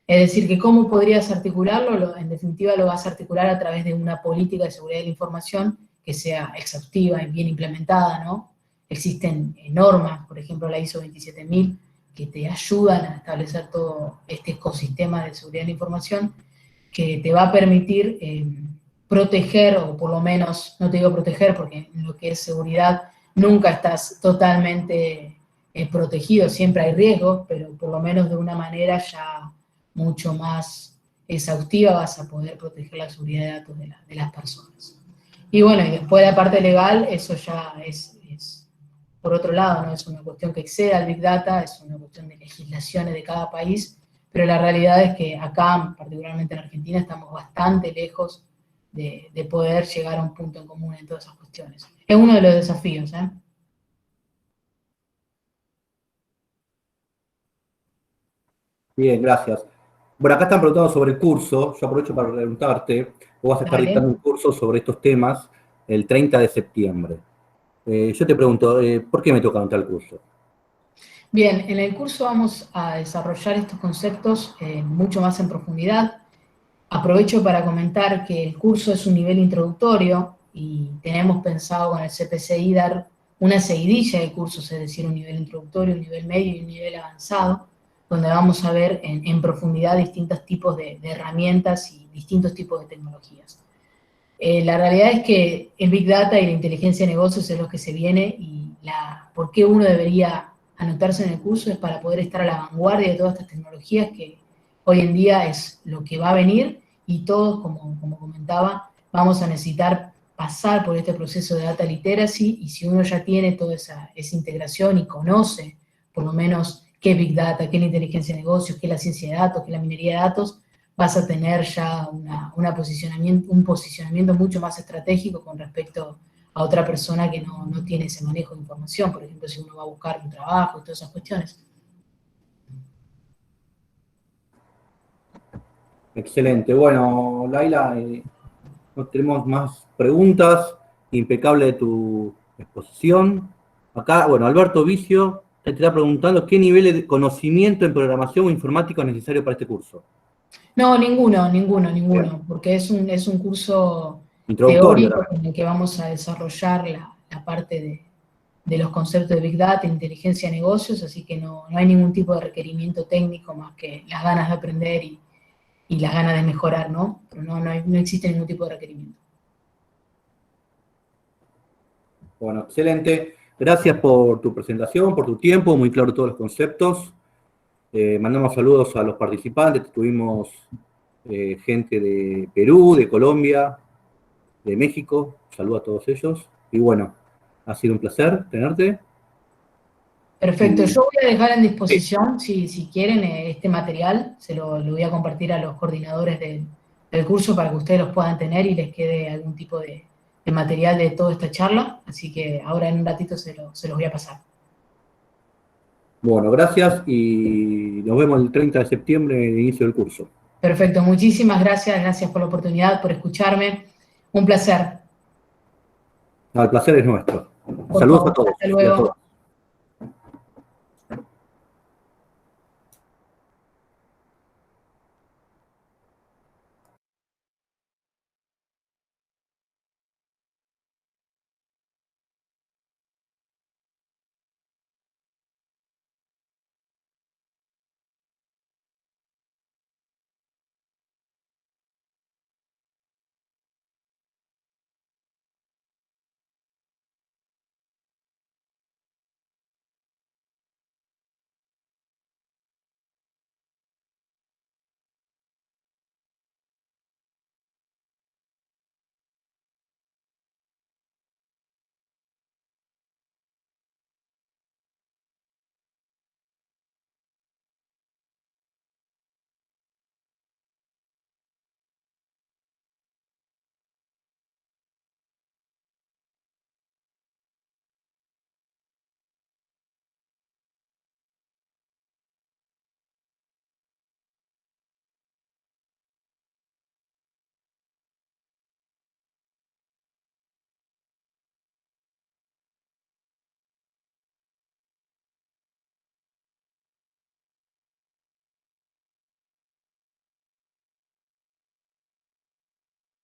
Es decir, que cómo podrías articularlo, en definitiva lo vas a articular a través de una política de seguridad de la información que sea exhaustiva y bien implementada, ¿no? Existen normas, por ejemplo la ISO 27000, que te ayudan a establecer todo este ecosistema de seguridad de la información, que te va a permitir proteger, o por lo menos, no te digo proteger, porque en lo que es seguridad nunca estás totalmente protegido, siempre hay riesgos, pero por lo menos de una manera ya mucho más exhaustiva vas a poder proteger la seguridad de datos de las personas. Y bueno, y después de la parte legal, eso ya es por otro lado, no es una cuestión que exceda al Big Data, es una cuestión de legislaciones de cada país, pero la realidad es que acá, particularmente en Argentina, estamos bastante lejos de poder llegar a un punto en común en todas esas cuestiones. Es uno de los desafíos, ¿eh? Bien, gracias. Bueno, acá están preguntando sobre el curso. Yo aprovecho para preguntarte. Vos vas a estar dictando un curso sobre estos temas el 30 de septiembre. Yo te pregunto, ¿por qué me toca entrar al curso? Bien, en el curso vamos a desarrollar estos conceptos mucho más en profundidad. Aprovecho para comentar que el curso es un nivel introductorio y tenemos pensado con el CPCI dar una seguidilla de cursos, es decir, un nivel introductorio, un nivel medio y un nivel avanzado, donde vamos a ver en profundidad distintos tipos de herramientas y distintos tipos de tecnologías. La realidad es que el Big Data y la inteligencia de negocios es lo que se viene y por qué uno debería anotarse en el curso es para poder estar a la vanguardia de todas estas tecnologías que hoy en día es lo que va a venir y todos, como comentaba, vamos a necesitar pasar por este proceso de data literacy y si uno ya tiene toda esa integración y conoce por lo menos qué es Big Data, qué es la inteligencia de negocios, qué es la ciencia de datos, qué es la minería de datos, vas a tener ya un posicionamiento mucho más estratégico con respecto a otra persona que no tiene ese manejo de información, por ejemplo, si uno va a buscar un trabajo y todas esas cuestiones. Excelente. Bueno, Laila, no tenemos más preguntas. Impecable tu exposición. Acá, bueno, Alberto Vicio te está preguntando qué nivel de conocimiento en programación o informática es necesario para este curso. No, ninguno, Bien. porque es un curso Introductorio. teórico en el que vamos a desarrollar la parte de los conceptos de Big Data, inteligencia de negocios, así que no hay ningún tipo de requerimiento técnico más que las ganas de aprender y las ganas de mejorar, ¿no? Pero no existe ningún tipo de requerimiento. Bueno, excelente. Gracias por tu presentación, por tu tiempo, muy claro todos los conceptos. Mandamos saludos a los participantes, tuvimos gente de Perú, de Colombia, de México, saludos a todos ellos. Y bueno, ha sido un placer tenerte. Perfecto, yo voy a dejar en disposición, si quieren, este material, se lo voy a compartir a los coordinadores del curso para que ustedes los puedan tener y les quede algún tipo de material de toda esta charla, así que ahora en un ratito se los voy a pasar. Bueno, gracias y nos vemos el 30 de septiembre, en el inicio del curso. Perfecto, muchísimas gracias por la oportunidad, por escucharme, un placer. No, el placer es nuestro. Por Saludos favor, a todos. hasta luego. Y a todas.